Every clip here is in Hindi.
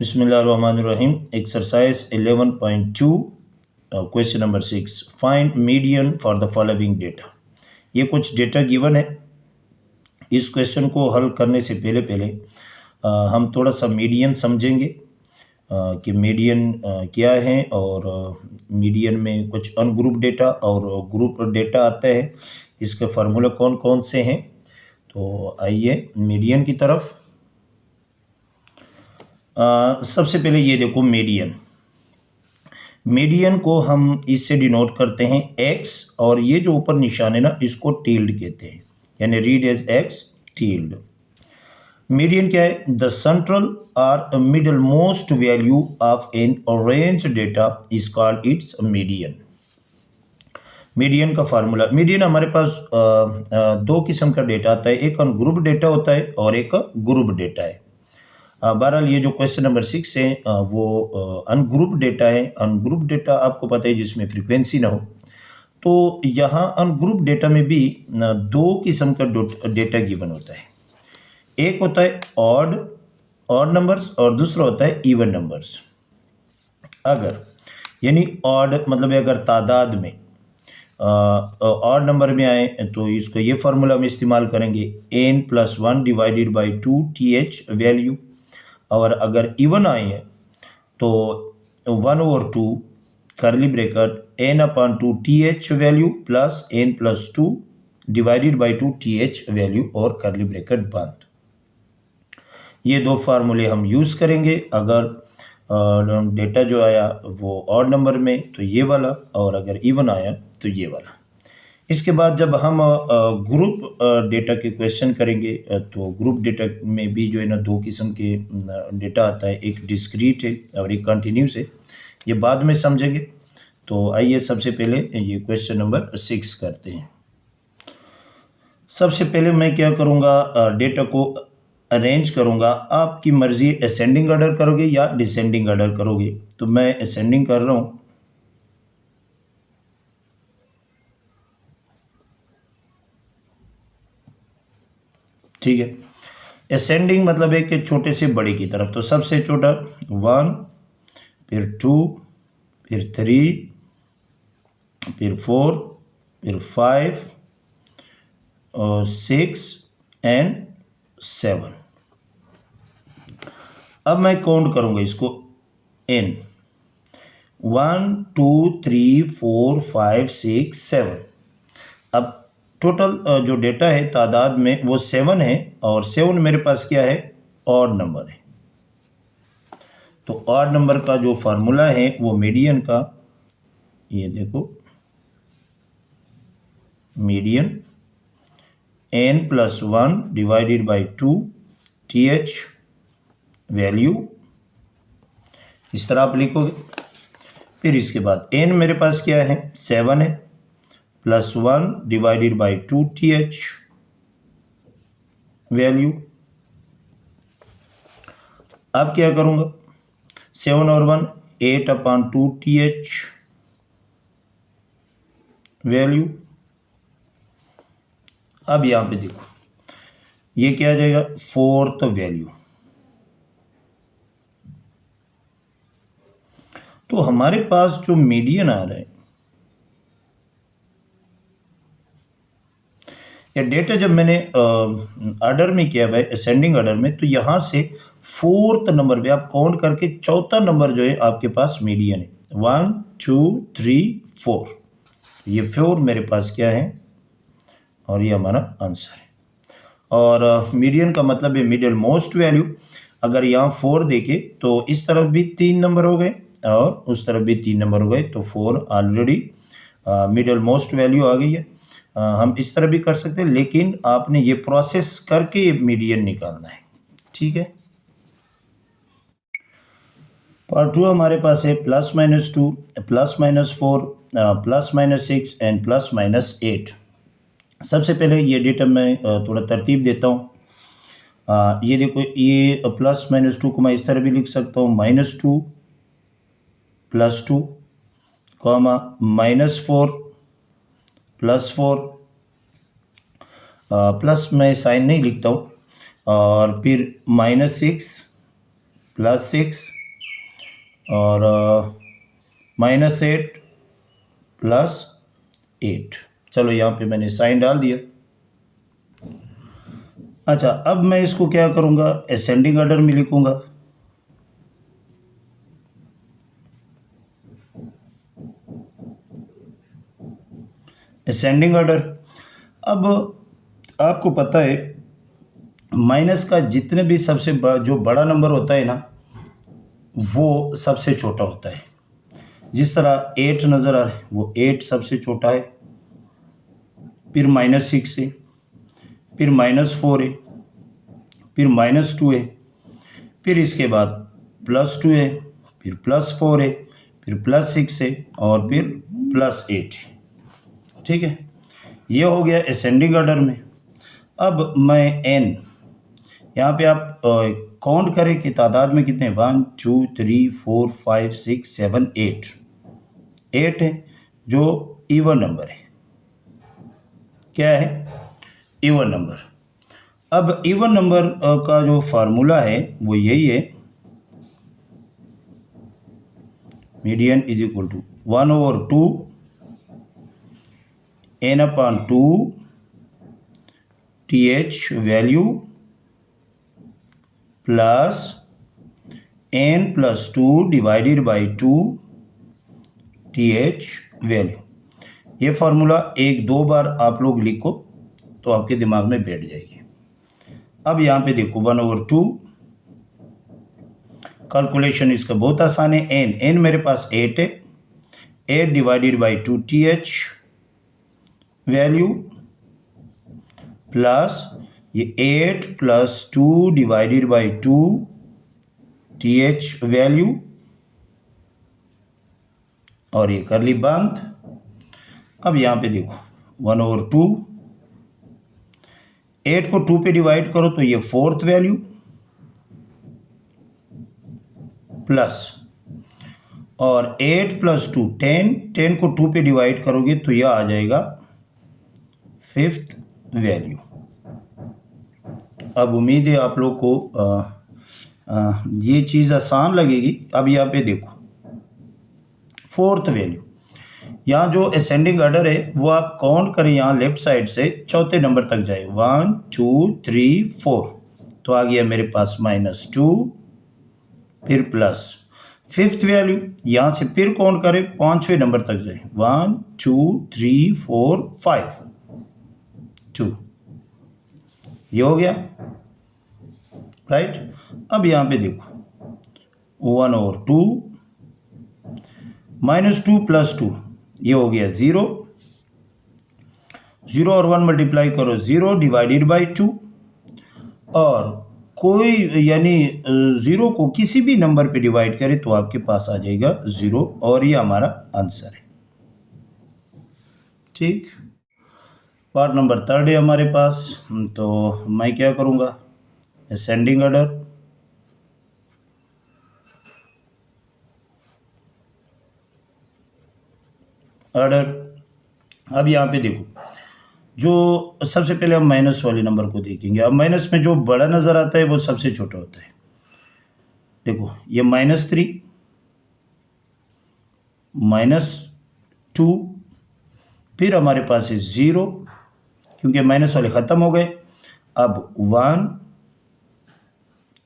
बिस्मिल्लाहिर्रहमानिर्रहीम। Exercise 11.2 question number 6, find median for the following data. ये कुछ डेटा गिवन है। इस क्वेश्चन को हल करने से पहले पहले हम थोड़ा सा मीडियन समझेंगे कि मीडियन क्या है, और मीडियन में कुछ अनग्रुप डेटा और ग्रुप डेटा आता है। इसके फार्मूला कौन कौन से हैं, तो आइए मीडियन की तरफ। सबसे पहले ये देखो, मीडियन को हम इससे डिनोट करते हैं x, और ये जो ऊपर निशान है ना, इसको टील्ड कहते हैं, यानी रीड एज x टील्ड। मीडियन क्या है? द सेंट्रल और middle most value of an arrange data is called its median. Median का फार्मूला, मीडियन हमारे पास दो किस्म का डेटा आता है, एक अनग्रुप डेटा होता है और एक ग्रुप डेटा है। बहरहाल ये जो क्वेश्चन नंबर 6 है वो अनग्रुप डेटा है। अनग्रुप डेटा आपको पता है जिसमें फ्रीक्वेंसी ना हो। तो यहाँ अनग्रुप डेटा में भी दो किस्म का डेटा गिवन होता है। एक होता है ऑड नंबर्स और दूसरा होता है इवन नंबर्स। अगर यानी ऑड मतलब अगर तादाद में ऑड नंबर में आए तो इसको ये फार्मूला हम इस्तेमाल करेंगे, n+1 divided by 2 th value. और अगर इवन आए हैं तो 1/2 करली bracket n/2 th value plus n+2 divided by 2 th value और करली ब्रैकेट बंद। ये दो फार्मूले हम यूज़ करेंगे। अगर डेटा जो आया वो ऑड नंबर में तो ये वाला, और अगर इवन आया तो ये वाला। इसके बाद जब हम ग्रुप डेटा के क्वेश्चन करेंगे तो ग्रुप डेटा में भी जो है ना दो किस्म के डेटा आता है, एक डिस्क्रीट है और एक कंटिन्यूस है। ये बाद में समझेंगे। तो आइए सबसे पहले ये क्वेश्चन नंबर 6 करते हैं। सबसे पहले मैं क्या करूँगा, डेटा को अरेंज करूँगा। आपकी मर्ज़ी, असेंडिंग ऑर्डर करोगे या डिसेंडिंग ऑर्डर करोगे, तो मैं असेंडिंग कर रहा हूँ। ठीक है, असेंडिंग मतलब है कि छोटे से बड़े की तरफ। तो सबसे छोटा 1, फिर 2, फिर 3, फिर 4, फिर 5 और 6 एंड 7। अब मैं काउंट करूंगा इसको n, 1 2 3 4 5 6 7। अब टोटल जो डेटा है तादाद में वो 7 है, और 7 मेरे पास क्या है? ऑड नंबर है। तो ऑड नंबर का जो फार्मूला है वो मीडियन का, ये देखो, median n+1 divided by 2 th value, इस तरह आप लिखोगे। फिर इसके बाद n मेरे पास क्या है? 7 है, +1 डिवाइडेड बाई 2 th वैल्यू। अब क्या करूंगा? 7 और 1 8/2 th वैल्यू। अब यहां पे देखो, ये क्या आ जाएगा? 4th value. तो हमारे पास जो मीडियन आ रहा है, या डेटा जब मैंने ऑर्डर में किया हुआ है, असेंडिंग ऑर्डर में, तो यहाँ से 4th नंबर पे आप काउंट करके चौथा नंबर जो है आपके पास मीडियन है। 1 2 3 4, ये 4 मेरे पास क्या है, और ये हमारा आंसर है। और मीडियन का मतलब है मिडिल मोस्ट वैल्यू। अगर यहाँ 4 देखे तो इस तरफ भी 3 नंबर हो गए और उस तरफ भी 3 नंबर हो गए, तो 4 ऑलरेडी मिडिल मोस्ट वैल्यू आ गई है। हम इस तरह भी कर सकते हैं, लेकिन आपने ये प्रोसेस करके मीडियन निकालना है। ठीक है, पार्ट 2 हमारे पास है +-2, +-4, +-6 एंड +-8। सबसे पहले ये डेटा मैं थोड़ा तरतीब देता हूँ। ये देखो, ये +-2 को मैं इस तरह भी लिख सकता हूँ, -2 +2, -4 +4, प्लस मैं साइन नहीं लिखता हूँ, और फिर -6 +6 और -8 +8। चलो यहाँ पे मैंने साइन डाल दिया। अच्छा, अब मैं इसको क्या करूँगा, असेंडिंग ऑर्डर में लिखूँगा। Ascending order. अब आपको पता है माइनस का जितने भी सबसे जो बड़ा नंबर होता है ना, वो सबसे छोटा होता है। जिस तरह 8 नज़र आ रहा है, वो 8 सबसे छोटा है, फिर -6 है, फिर -4 है, फिर -2 है, फिर इसके बाद +2 है, फिर +4 है, फिर +6 है और फिर +8 है। ठीक है, ये हो गया असेंडिंग ऑर्डर में। अब मैं n, यहाँ पे आप काउंट करें कि तादाद में कितने, 1 2 3 4 5 6 7 8 8 है, जो इवन नंबर है। क्या है? Even number. अब इवन नंबर का जो फार्मूला है वो यही है, median is equal to 1/2 n/2 th value plus n+2 divided by 2 th value. ये फार्मूला 1-2 बार आप लोग लिखो तो आपके दिमाग में बैठ जाएगी। अब यहाँ पे देखो 1/2, कैलकुलेशन इसका बहुत आसान है। n मेरे पास 8 है, 8 divided by 2 th value plus ये 8 + 2 डिवाइडेड बाई 2 th वैल्यू और ये कर ली बंद। अब यहाँ पे देखो 1/2, 8 को 2 पे डिवाइड करो तो ये 4th वैल्यू प्लस, और 8 + 2 10, 10 को 2 पे डिवाइड करोगे तो यह आ जाएगा 5th वैल्यू। अब उम्मीद है आप लोग को ये चीज़ आसान लगेगी। अब यहाँ पे देखो 4th वैल्यू, यहाँ जो असेंडिंग ऑर्डर है वो आप काउंट करें, यहाँ लेफ्ट साइड से चौथे नंबर तक जाए, 1 2 3 4, तो आ गया मेरे पास -2, फिर प्लस 5th वैल्यू, यहाँ से फिर काउंट करें 5वें नंबर तक जाए, 1 2 3 4 5 2, ये हो गया राइट। अब यहाँ पे देखो 1/2 -2 + 2, ये हो गया 0, 0 और 1 मल्टीप्लाई करो 0 डिवाइडेड बाई 2, और कोई यानी 0 को किसी भी नंबर पे डिवाइड करें तो आपके पास आ जाएगा 0, और ये हमारा आंसर है। ठीक, पार्ट नंबर 3 है हमारे पास। तो मैं क्या करूँगा, असेंडिंग ऑर्डर, अब यहाँ पे देखो, जो सबसे पहले हम माइनस वाले नंबर को देखेंगे। अब माइनस में जो बड़ा नज़र आता है वो सबसे छोटा होता है। देखो ये -3, -2, फिर हमारे पास है 0, क्योंकि माइनस वाले ख़त्म हो गए। अब 1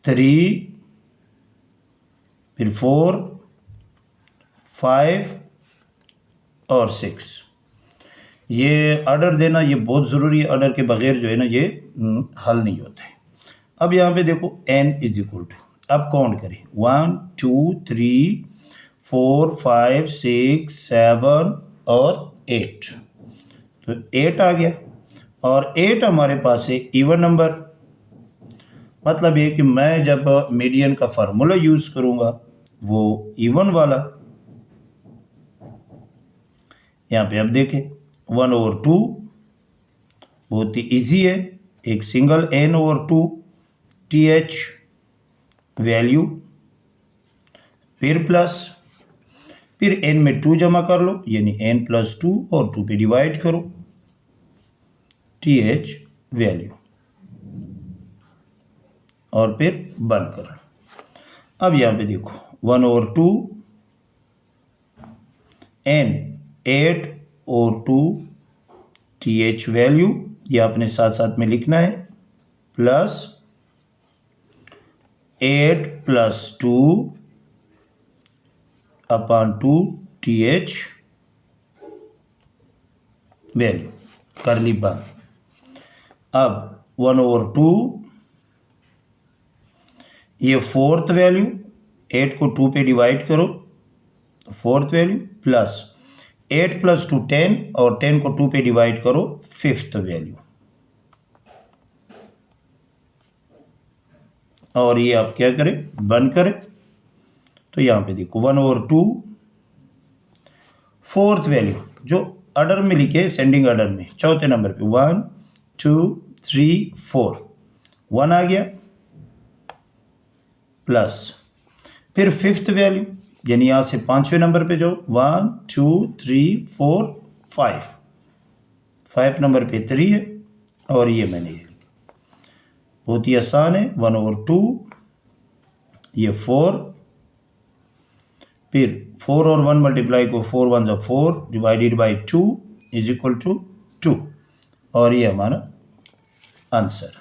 3, फिर 4 5 और 6। ये ऑर्डर देना ये बहुत ज़रूरी है, ऑर्डर के बगैर जो है ना ये हल नहीं होता है। अब यहाँ पे देखो n = अब काउंट करें 1 2 3 4 5 6 7 और 8, तो 8 आ गया, और 8 हमारे पास है इवन नंबर। मतलब ये कि मैं जब मीडियन का फार्मूला यूज़ करूँगा वो इवन वाला। यहाँ पे अब देखें 1/2 बहुत ही ईजी है, एक सिंगल n/2 th वैल्यू, फिर प्लस, फिर n में 2 जमा कर लो, यानी n+2 और 2 पे डिवाइड करो th वैल्यू, और फिर बंद करो। अब यहाँ पे देखो 1/2 n 8/2 th वैल्यू, ये आपने साथ साथ में लिखना है, प्लस 8 + 2/2 th वैल्यू, करली बंद। अब 1/2 ये फोर्थ वैल्यू, 8 को 2 पे डिवाइड करो तो फोर्थ वैल्यू, प्लस 8 + 2 10 और 10 को 2 पे डिवाइड करो फिफ्थ वैल्यू। और ये आप क्या करें, बंद करें। तो यहाँ पे देखो 1/2 फोर्थ वैल्यू जो ऑर्डर में लिखे, सेंडिंग ऑर्डर में चौथे नंबर पे 1 2 3 4 1 आ गया, प्लस फिर फिफ्थ वैल्यू, यानी यहाँ से पांचवें नंबर पे जाओ 1 2 3 4 5 5 नंबर पे 3 है, और ये मैंने ये लिखा, बहुत ही आसान है। 1/2 ये 4, फिर 4 और 1 मल्टीप्लाई को 4 1 = 4 डिवाइडेड बाई 2 = 2, और ये हमारा आंसर।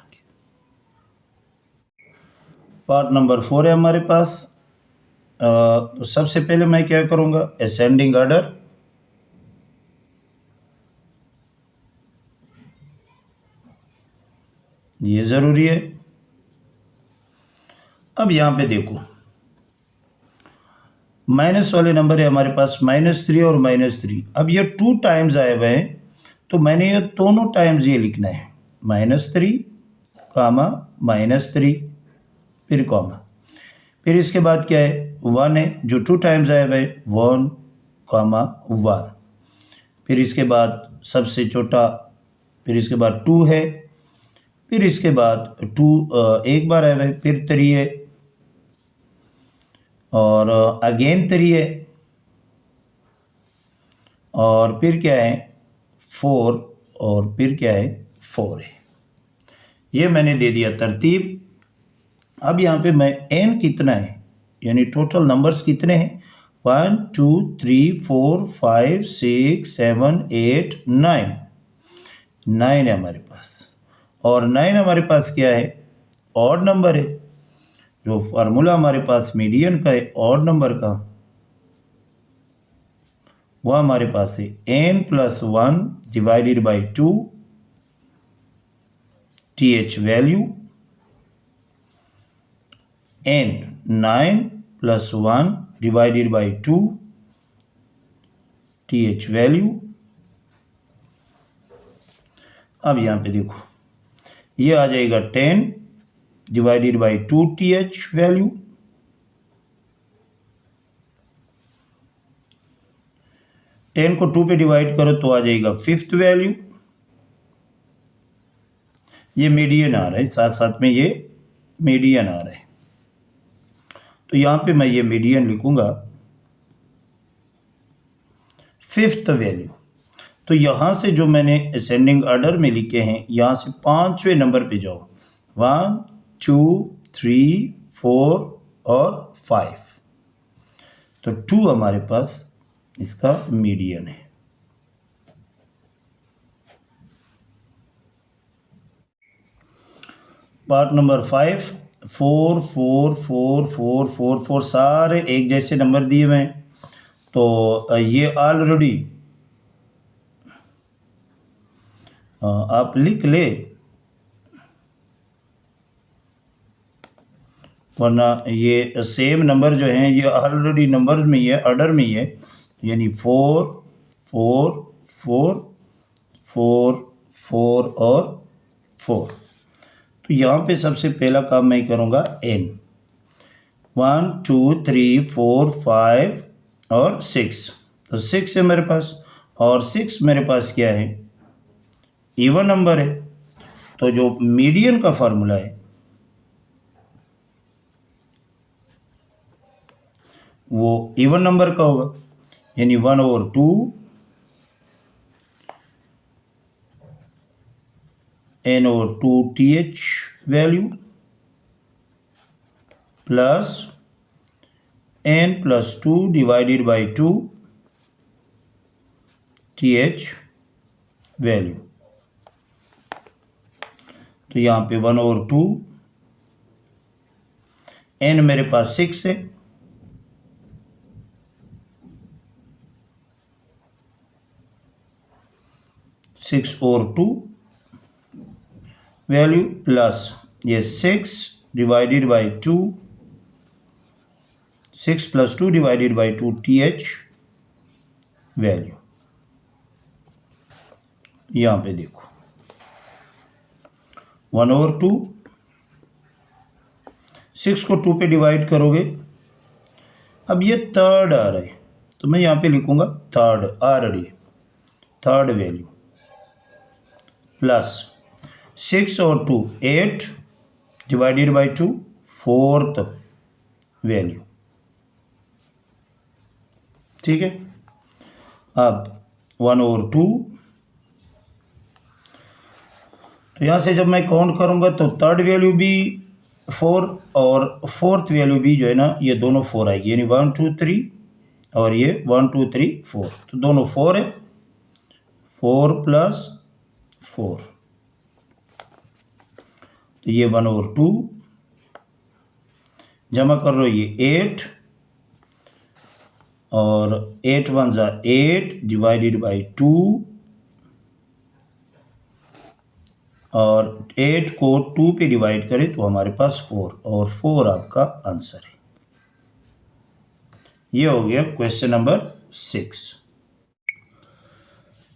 पार्ट नंबर 4 है हमारे पास। तो सबसे पहले मैं क्या करूँगा, असेंडिंग ऑर्डर। ये ज़रूरी है। अब यहाँ पे देखो माइनस वाले नंबर है हमारे पास -3 और -3। अब ये 2 टाइम्स आए हुए हैं, तो मैंने ये दोनों टाइम्स ये लिखना है, -3, -3, फिर कॉमा, फिर इसके बाद क्या है, 1 है जो 2 टाइम्स आया हुआ है, 1, 1, फिर इसके बाद सबसे छोटा, फिर इसके बाद 2 है, फिर इसके बाद 2 एक बार आया हुआ है, फिर 3 है, और अगेन 3 है, और फिर क्या है 4, और फिर क्या है 4 है। ये मैंने दे दिया तरतीब। अब यहाँ पे मैं n कितना है, यानी टोटल नंबर्स कितने हैं, 1 2 3 4 5 6 7 8 9 9 है हमारे पास, और 9 हमारे पास क्या है, ऑड नंबर है। जो फार्मूला हमारे पास मीडियन का है ऑड नंबर का, वह हमारे पास है n + 1 divided by 2 th value, n 9 + 1 divided by 2 th value. अब यहाँ पे देखो ये आ जाएगा 10 divided by 2 th value, ten को 2 पे डिवाइड करो तो आ जाएगा फिफ्थ वैल्यू। ये मीडियन आ रहा है, साथ साथ में ये मीडियन आ रहा है, तो यहाँ पे मैं ये मीडियन लिखूंगा फिफ्थ वैल्यू। तो यहाँ से जो मैंने असेंडिंग ऑर्डर में लिखे हैं, यहाँ से पांचवें नंबर पे जाओ, 1 2 3 4 और 5, तो 2 हमारे पास इसका मीडियन है। पार्ट नंबर 5, 4 4 4 4 4 4 सारे एक जैसे नंबर दिए हुए हैं, तो ये ऑलरेडी आप लिख ले, वरना ये सेम नंबर जो हैं ये ऑलरेडी नंबर में ही है, ऑर्डर में ही है, यानी 4 4 4 4 4 और 4। तो यहाँ पे सबसे पहला काम मैं करूँगा n, 1 2 3 4 5 और 6, तो 6 है मेरे पास, और 6 मेरे पास क्या है, इवन नंबर है। तो जो मीडियन का फार्मूला है वो इवन नंबर का होगा, यानी 1/2 n/2 th value plus n+2 divided by 2 th value. तो यहाँ पे 1/2, n मेरे पास 6 है, 6/2 वैल्यू प्लस ये 6 divided by 2, 6 + 2 divided by 2 th value. यहाँ पे देखो 1/2, 6 को 2 पे डिवाइड करोगे, अब ये थर्ड आ रहा है तो मैं यहाँ पे लिखूंगा third, already third value, plus 6 और 2 8 डिवाइडेड बाई 2 फोर्थ वैल्यू। ठीक है, अब 1/2, तो यहाँ से जब मैं काउंट करूँगा तो थर्ड वैल्यू भी 4 और फोर्थ वैल्यू भी जो है ना ये दोनों 4 आएगी, यानी 1 2 3 और ये 1 2 3 4, तो दोनों 4 है, 4 + 4, तो ये 1/2 जमा कर लो, ये 8 और 8 1 = 8 डिवाइडेड बाई 2 और 8 को 2 पे डिवाइड करें तो हमारे पास 4 और 4 आपका आंसर है। ये हो गया क्वेश्चन नंबर 6।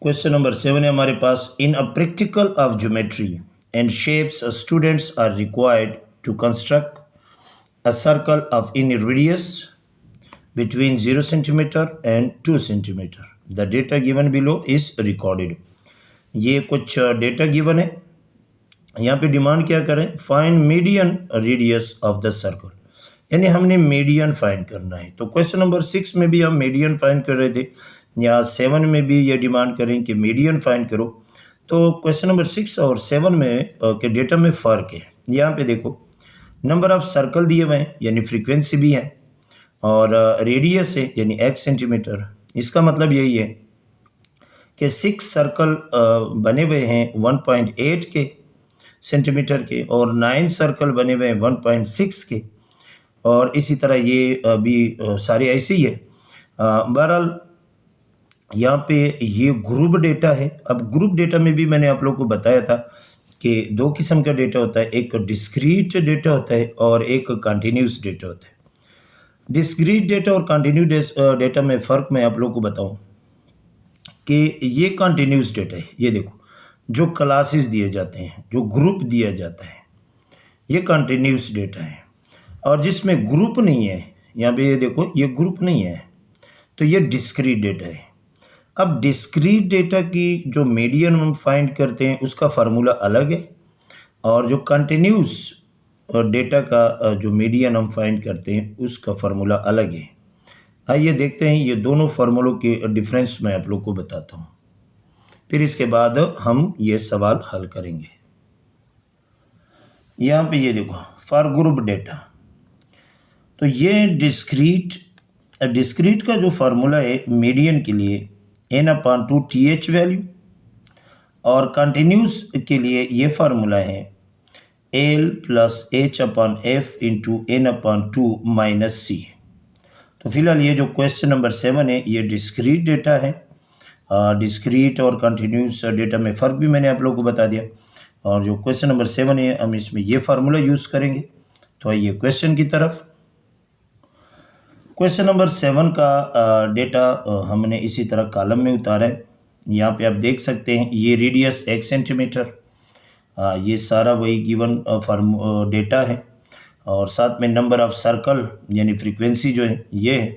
क्वेश्चन नंबर 7 है हमारे पास, in a practical of geometry and shapes students are required to construct a circle of in radius between 0 cm and 2 cm. The data given below is recorded. ये कुछ डेटा गिवन है, यहाँ पे डिमांड क्या करें, find median radius of the circle, यानी हमने मीडियन फाइंड करना है। तो क्वेश्चन नंबर 6 में भी हम मीडियन फाइंड कर रहे थे, या 7 में भी ये डिमांड करें कि मीडियन फाइंड करो। तो क्वेश्चन नंबर 6 और 7 में के डेटा में फ़र्क है। यहाँ पे देखो नंबर ऑफ सर्कल दिए हुए हैं, यानी फ्रीक्वेंसी भी है, और रेडियस है यानी x सेंटीमीटर। इसका मतलब यही है कि 6 सर्कल बने हुए हैं 1.8 के सेंटीमीटर के, और 9 सर्कल बने हुए हैं 1.6 के, और इसी तरह ये भी सारे ऐसे ही है। बहरहाल यहाँ पे ये ग्रुप डेटा है। अब ग्रुप डेटा में भी मैंने आप लोगों को बताया था कि 2 किस्म का डेटा होता है, एक डिस्क्रीट डेटा होता है और एक कंटिन्यूस डेटा होता है। डिस्क्रीट डेटा और कंटिन्यूस डेटा में फ़र्क मैं आप लोगों को बताऊं कि ये कंटिन्यूस डेटा है, ये देखो जो क्लासेस दिए जाते हैं, जो ग्रुप दिया जाता है, ये कंटिन्यूस डेटा है। और जिसमें ग्रुप नहीं है, यहाँ पे ये देखो ये ग्रुप नहीं है, तो ये डिस्क्रीट डेटा है। अब डिस्क्रीट डेटा की जो मीडियन हम फाइंड करते हैं उसका फार्मूला अलग है, और जो कंटिन्यूस डेटा का जो मीडियन हम फाइंड करते हैं उसका फार्मूला अलग है। आइए देखते हैं ये दोनों फार्मूलों के डिफरेंस मैं आप लोग को बताता हूँ, फिर इसके बाद हम ये सवाल हल करेंगे। यहाँ पे ये देखो फॉर ग्रुप डेटा, तो ये डिस्क्रीट का जो फार्मूला है मीडियन के लिए n/2 th वैल्यू, और कंटिन्यूस के लिए ये फार्मूला है L + h/f × n/2 - c। तो फिलहाल ये जो क्वेश्चन नंबर 7 है ये डिस्क्रीट डेटा है। डिस्क्रीट और कंटिन्यूस डेटा में फ़र्क भी मैंने आप लोगों को बता दिया, और जो क्वेश्चन नंबर 7 है हम इसमें ये फार्मूला यूज़ करेंगे। तो आइए क्वेश्चन की तरफ। क्वेश्चन नंबर 7 का डेटा हमने इसी तरह कॉलम में उतारा है। यहाँ पे आप देख सकते हैं ये रेडियस 1 सेंटीमीटर, ये सारा वही गिवन डेटा है, और साथ में नंबर ऑफ सर्कल यानी फ्रीक्वेंसी जो है ये है।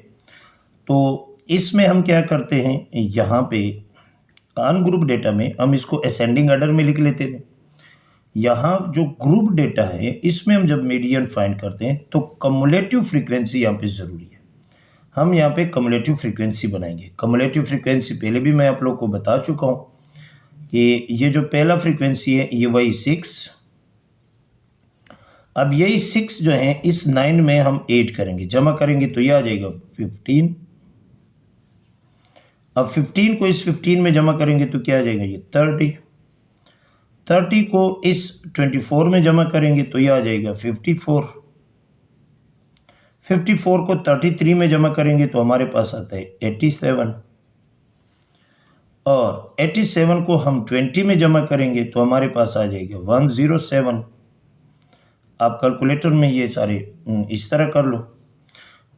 तो इसमें हम क्या करते हैं, यहाँ पे अनग्रुप डेटा में हम इसको असेंडिंग ऑर्डर में लिख लेते थे। यहाँ जो ग्रुप डेटा है इसमें हम जब मीडियन फाइंड करते हैं तो कम्युलेटिव फ्रीक्वेंसी यहाँ पे ज़रूरी है। हम यहाँ पे कम्युलेटिव फ्रीक्वेंसी बनाएंगे। कम्युलेटिव फ्रीक्वेंसी पहले भी मैं आप लोग को बता चुका हूँ कि ये जो पहला फ्रीक्वेंसी है ये वही 6, अब यही 6 जो है इस 9 में हम 8 करेंगे, जमा करेंगे तो ये आ जाएगा 15। अब 15 को इस 15 में जमा करेंगे तो क्या आ जाएगा ये 30। 30 को इस 24 में जमा करेंगे तो ये आ जाएगा 54। 54 को 33 में जमा करेंगे तो हमारे पास आता है 87। और 87 को हम 20 में जमा करेंगे तो हमारे पास आ जाएगा 107। आप कैलकुलेटर में ये सारे इस तरह कर लो।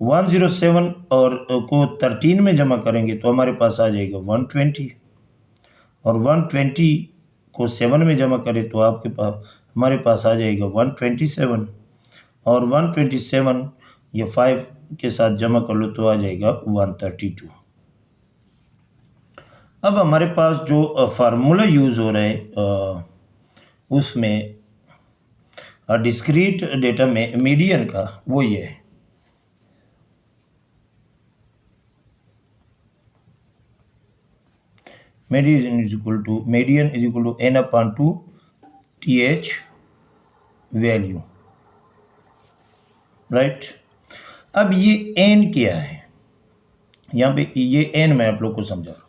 107 और को 13 में जमा करेंगे तो हमारे पास आ जाएगा 120। और 120 को 7 में जमा करें तो आपके पास हमारे पास आ जाएगा 127। और 127 ये 5 के साथ जमा कर लो तो आ जाएगा 132। अब हमारे पास जो फार्मूला यूज़ हो रहा है उसमें डिस्क्रीट डेटा में मीडियन का वो ये है। Median is equal to n/2 th value, right. अब ये n क्या है, यहाँ पे ये n मैं आप लोग को समझा रहा हूँ।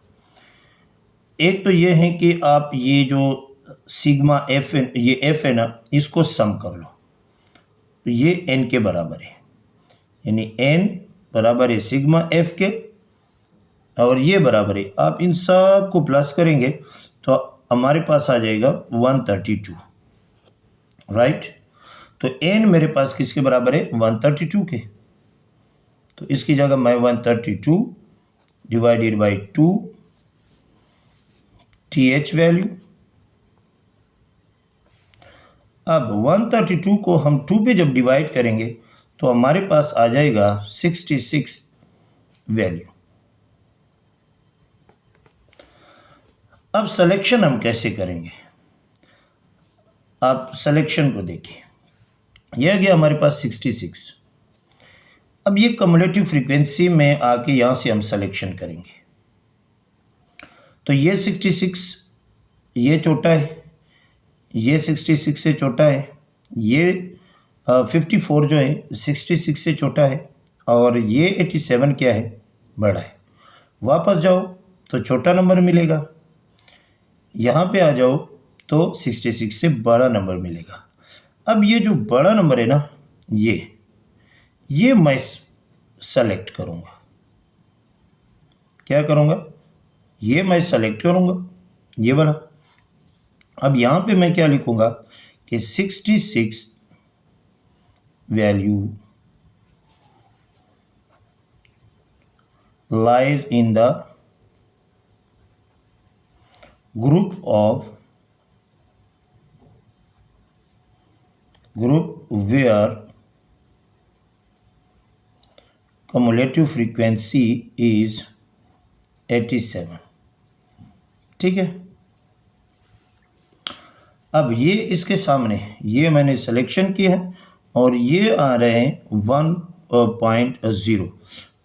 एक तो ये है कि आप ये जो सिग्मा एफ ये एफ है ना, इसको सम कर लो तो ये n के बराबर है, यानी n बराबर है सिग्मा एफ के और ये बराबर है, आप इन सब को प्लस करेंगे तो हमारे पास आ जाएगा 132, राइट। तो n मेरे पास किसके बराबर है 132 के, तो इसकी जगह मैं 132 डिवाइडेड बाई 2 th वैल्यू। अब 132 को हम 2 पे जब डिवाइड करेंगे तो हमारे पास आ जाएगा 66 वैल्यू। अब सिलेक्शन हम कैसे करेंगे, आप सिलेक्शन को देखिए, यह गया हमारे पास 66। अब ये कम्युलेटिव फ्रीक्वेंसी में आके यहाँ से हम सिलेक्शन करेंगे तो ये 66 ये छोटा है, ये 66 से छोटा है, ये 54 जो है 66 से छोटा है और ये 87 क्या है बड़ा है। वापस जाओ तो छोटा नंबर मिलेगा, यहाँ पे आ जाओ तो 66 से बड़ा नंबर मिलेगा। अब ये जो बड़ा नंबर है ना ये मैं सेलेक्ट करूँगा, क्या करूँगा, ये मैं सेलेक्ट करूँगा ये वाला। अब यहाँ पे मैं क्या लिखूँगा कि 66 value lies in the group where cumulative frequency is 87, ठीक है। अब ये इसके सामने ये मैंने सिलेक्शन किया है और ये आ रहे हैं 1.0,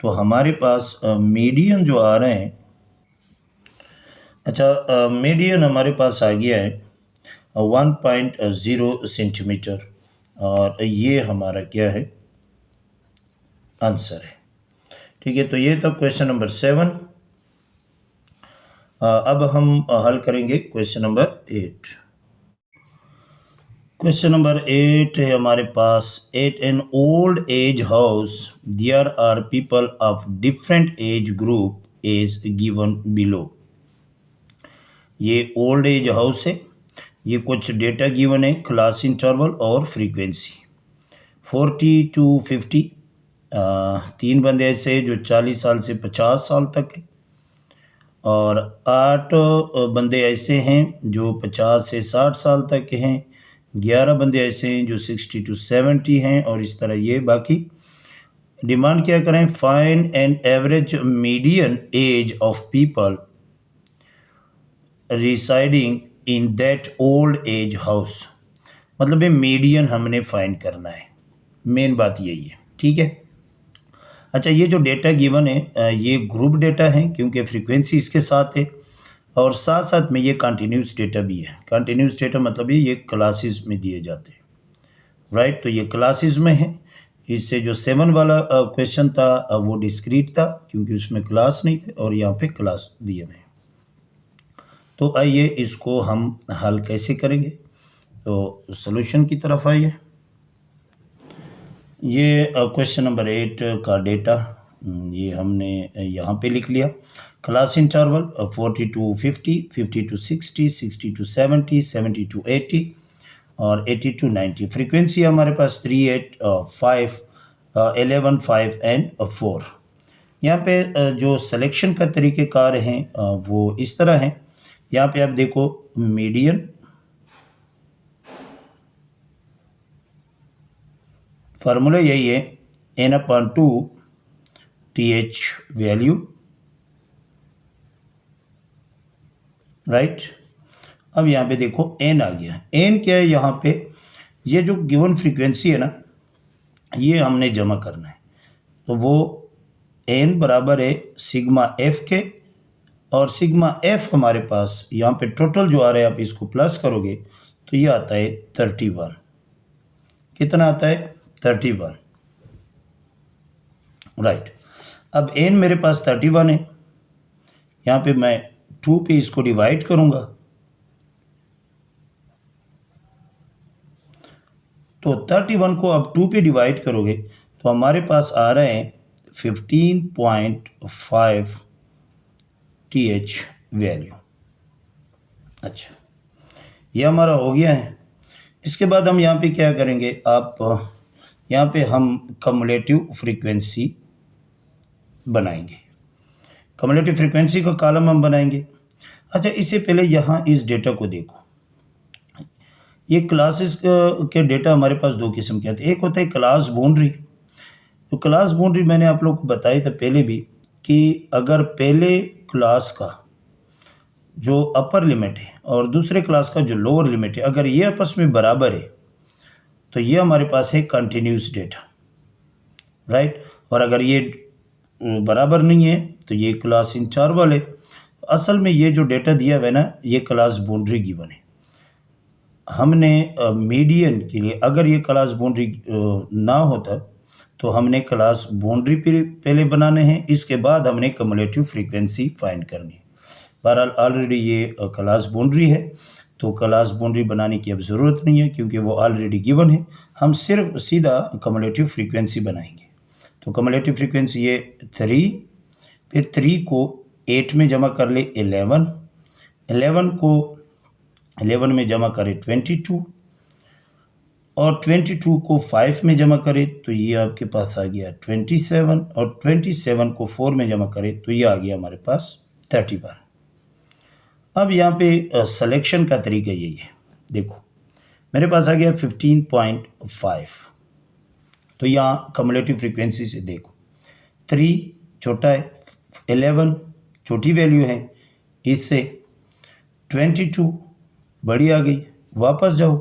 तो हमारे पास मीडियन जो आ रहे हैं, अच्छा मीडियन हमारे पास आ गया है 1.0 सेंटीमीटर और ये हमारा क्या है आंसर है, ठीक है। तो ये था क्वेश्चन नंबर 7। अब हम हल करेंगे क्वेश्चन नंबर 8। क्वेश्चन नंबर 8 है हमारे पास, at an old age house there are people of different age group as given below. ये ओल्ड एज हाउस है, ये कुछ डेटा गिवन है, क्लास इंटरवल और फ्रीक्वेंसी 40 to 50। 3 बंदे ऐसे हैं जो 40 साल से 50 साल तक है और 8 बंदे ऐसे हैं जो 50 से 60 साल तक के हैं, 11 बंदे ऐसे हैं जो 60 to 70 हैं और इस तरह ये बाकी। डिमांड क्या करें, find an average median age of people residing in that old age house. मतलब ये मीडियन हमने फाइंड करना है, मेन बात यही है, ठीक है। अच्छा ये जो डेटा गिवन है ये ग्रुप डेटा है क्योंकि फ्रीक्वेंसी इसके साथ है और साथ साथ में ये कंटिन्यूस डेटा भी है। कंटिन्यूस डेटा मतलब ये क्लासेस में दिए जाते हैं, राइट। तो ये क्लासेस में है। इससे जो 7 वाला क्वेश्चन था वो डिस्क्रीट था क्योंकि उसमें क्लास नहीं थे और यहाँ पे क्लास दिए हुए हैं। तो आइए इसको हम हल कैसे करेंगे, तो सॉल्यूशन की तरफ आइए। ये क्वेश्चन नंबर 8 का डेटा ये हमने यहाँ पे लिख लिया। Class interval 40 to 50, 50 to 60, 60 to 70, 70 to 80 और 80 to 90। फ्रीक्वेंसी हमारे पास 3, 8, 5, 11, 5 एंड 4। यहाँ पे जो सिलेक्शन का तरीक़ेकार हैं वो इस तरह हैं। यहाँ पे आप देखो मीडियन, फार्मूला यही है n/2 TH वैल्यू, राइट। अब यहाँ पे देखो n आ गया। n क्या है यहाँ पे, ये जो गिवन फ्रीक्वेंसी है ना, ये हमने जमा करना है। तो वो n बराबर है सिग्मा f के, और सिग्मा f हमारे पास यहाँ पे टोटल जो आ रहा है, आप इसको प्लस करोगे तो ये आता है 31। कितना आता है? 31, राइट। अब n मेरे पास 31 है, यहाँ पे मैं 2 पे इसको डिवाइड करूँगा तो 31 को अब 2 पे डिवाइड करोगे तो हमारे पास आ रहे हैं 15.5 TH वैल्यू। अच्छा, ये हमारा हो गया है। इसके बाद हम यहाँ पे क्या करेंगे, आप यहाँ पे हम कम्युलेटिव फ्रीक्वेंसी बनाएंगे। कम्युलेटिव फ्रीक्वेंसी का कॉलम हम बनाएंगे। अच्छा, इससे पहले यहाँ इस डेटा को देखो। ये क्लासेस के डेटा हमारे पास दो किस्म के आते हैं। एक होता है क्लास बाउंड्री। तो क्लास बाउंड्री मैंने आप लोग को बताई था पहले भी कि अगर पहले क्लास का जो अपर लिमिट है और दूसरे क्लास का जो लोअर लिमिट है, अगर ये आपस में बराबर है तो ये हमारे पास है कंटिन्यूस डेटा, राइट। और अगर ये बराबर नहीं है तो ये क्लास इंटरवल है। असल में ये जो डेटा दिया हुआ है ना, ये क्लास बाउंड्री गिवन है। हमने मीडियन के लिए अगर ये क्लास बाउंड्री ना होता तो हमने क्लास बाउंड्री पहले बनाने हैं, इसके बाद हमने कम्युलेटिव फ्रीक्वेंसी फाइंड करनी है। बहरहाल ऑलरेडी ये क्लास बाउंड्री है तो क्लास बाउंड्री बनाने की अब ज़रूरत नहीं है क्योंकि वो ऑलरेडी गिवन है। हम सिर्फ सीधा कम्युलेटिव फ्रीक्वेंसी बनाएंगे। तो कम्युलेटिव फ्रीक्वेंसी ये 3, फिर 3 को 8 में जमा कर ले 11, 11 को 11 में जमा करे 22, और 22 को 5 में जमा करे तो ये आपके पास आ गया 27, और 27 को 4 में जमा करे तो ये आ गया हमारे पास 31। अब यहाँ पे सिलेक्शन का तरीका यही है। देखो मेरे पास आ गया 15.5। तो यहाँ कम्युलेटिव फ्रीक्वेंसी से देखो 3 छोटा है, 11 छोटी वैल्यू है, इससे 22 बड़ी आ गई। वापस जाओ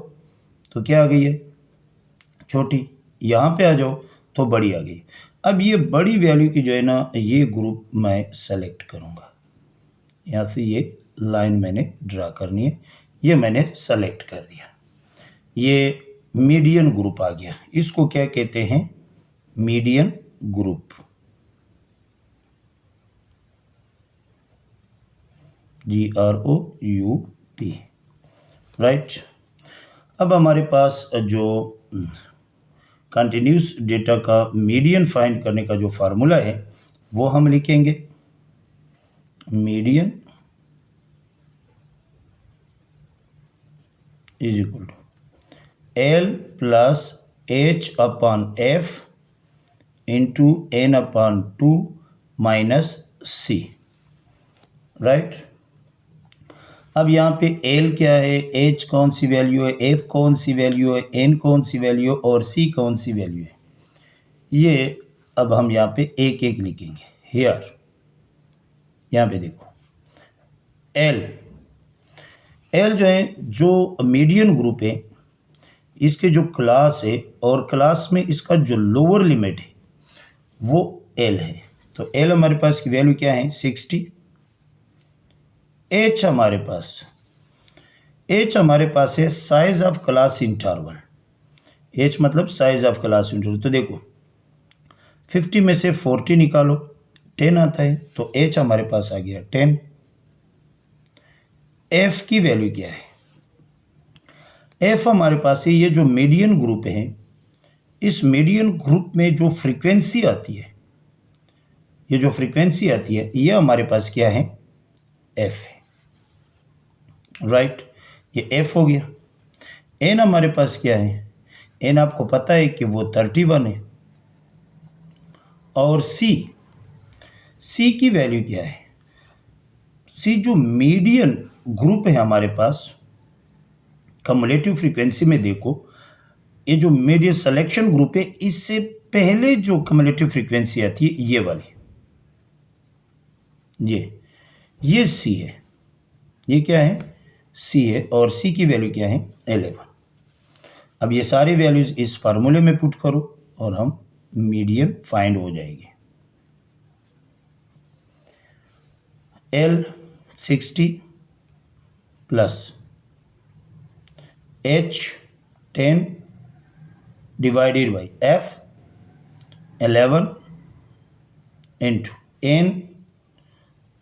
तो क्या आ गई है? छोटी। यहाँ पे आ जाओ तो बड़ी आ गई। अब ये बड़ी वैल्यू की जो है ना, ये ग्रुप मैं सेलेक्ट करूँगा। यहाँ से ये लाइन मैंने ड्रा करनी है, ये मैंने सेलेक्ट कर दिया। ये मीडियन ग्रुप आ गया। इसको क्या कहते हैं? Median group. GROUP, right. अब हमारे पास जो कंटिन्यूस डेटा का मीडियन फाइंड करने का जो फार्मूला है वो हम लिखेंगे। Median is equal to L plus H/F into N/2 minus C, right. अब यहाँ पे L क्या है, H कौन सी वैल्यू है, F कौन सी वैल्यू है, N कौन सी वैल्यू और C कौन सी वैल्यू है, ये अब हम यहाँ पे एक एक लिखेंगे। हेयर यहाँ पे देखो L जो है, जो मीडियन ग्रुप है, इसके जो क्लास है और क्लास में इसका जो लोअर लिमिट है वो L है। तो L हमारे पास की वैल्यू क्या है? 60। H हमारे पास है size of class interval. H मतलब साइज ऑफ क्लास इंटरवल। तो देखो 50 में से 40 निकालो, 10 आता है, तो एच हमारे पास आ गया 10। एफ की वैल्यू क्या है? एफ हमारे पास है ये जो मीडियन ग्रुप है, इस मीडियन ग्रुप में जो फ्रीक्वेंसी आती है, ये जो फ्रीक्वेंसी आती है ये हमारे पास क्या है? एफ है, राइट। ये एफ हो गया। एन हमारे पास क्या है? एन आपको पता है कि वो 31 है। और सी की वैल्यू क्या है? सी जो मीडियन ग्रुप है हमारे पास, कम्युलेटिव फ्रीक्वेंसी में देखो, ये जो मीडियन सिलेक्शन ग्रुप है, इससे पहले जो कम्युलेटिव फ्रीक्वेंसी आती है ये वाली, ये सी है। ये क्या है? सी है। और सी की वैल्यू क्या है? 11। अब ये सारी वैल्यूज इस फार्मूले में पुट करो और हम मीडियन फाइंड हो जाएगी। L 60 plus H 10 divided by F 11 into N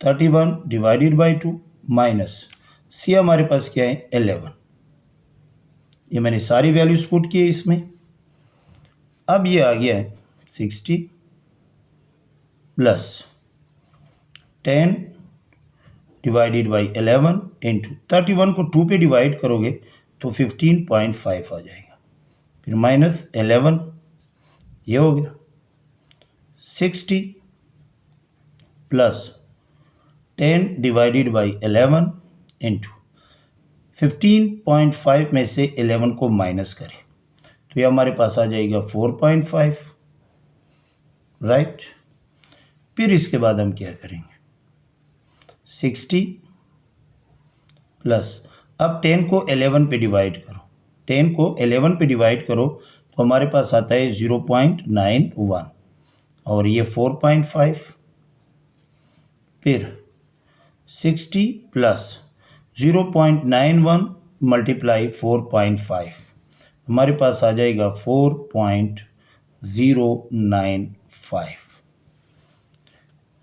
31 divided by 2 minus C हमारे पास क्या है? 11। ये मैंने सारी वैल्यूज पुट की है इसमें। अब ये आ गया है 60 प्लस 10 डिवाइडेड बाई 11 इंटू 31 को 2 पे डिवाइड करोगे तो 15.5 आ जाएगा, फिर माइनस 11, ये हो गया 60 प्लस 10 डिवाइडेड बाई 11 इंटू 15.5 में से 11 को माइनस करें तो ये हमारे पास आ जाएगा 4.5, राइट। फिर इसके बाद हम क्या करेंगे? 60 प्लस, अब 10 को 11 पे डिवाइड करो, 10 को 11 पे डिवाइड करो तो हमारे पास आता है 0.91 और ये 4.5। फिर 60 प्लस 0.91 मल्टीप्लाई 4.5, हमारे पास आ जाएगा 4.095।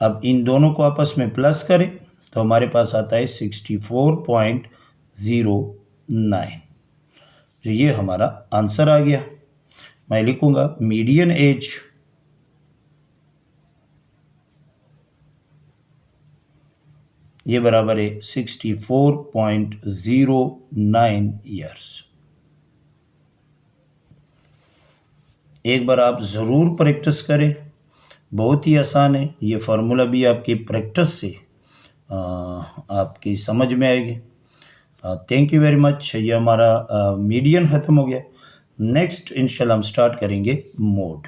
अब इन दोनों को आपस में प्लस करें तो हमारे पास आता है 64.09। तो ये हमारा आंसर आ गया। मैं लिखूंगा मीडियन एज ये बराबर है 64.09 ईयर्स। एक बार आप ज़रूर प्रैक्टिस करें, बहुत ही आसान है। ये फार्मूला भी आपकी प्रैक्टिस से आपकी समझ में आएगी। Thank you very much. ये हमारा मीडियन ख़त्म हो गया। नेक्स्ट इंशाल्लाह हम स्टार्ट करेंगे मोड।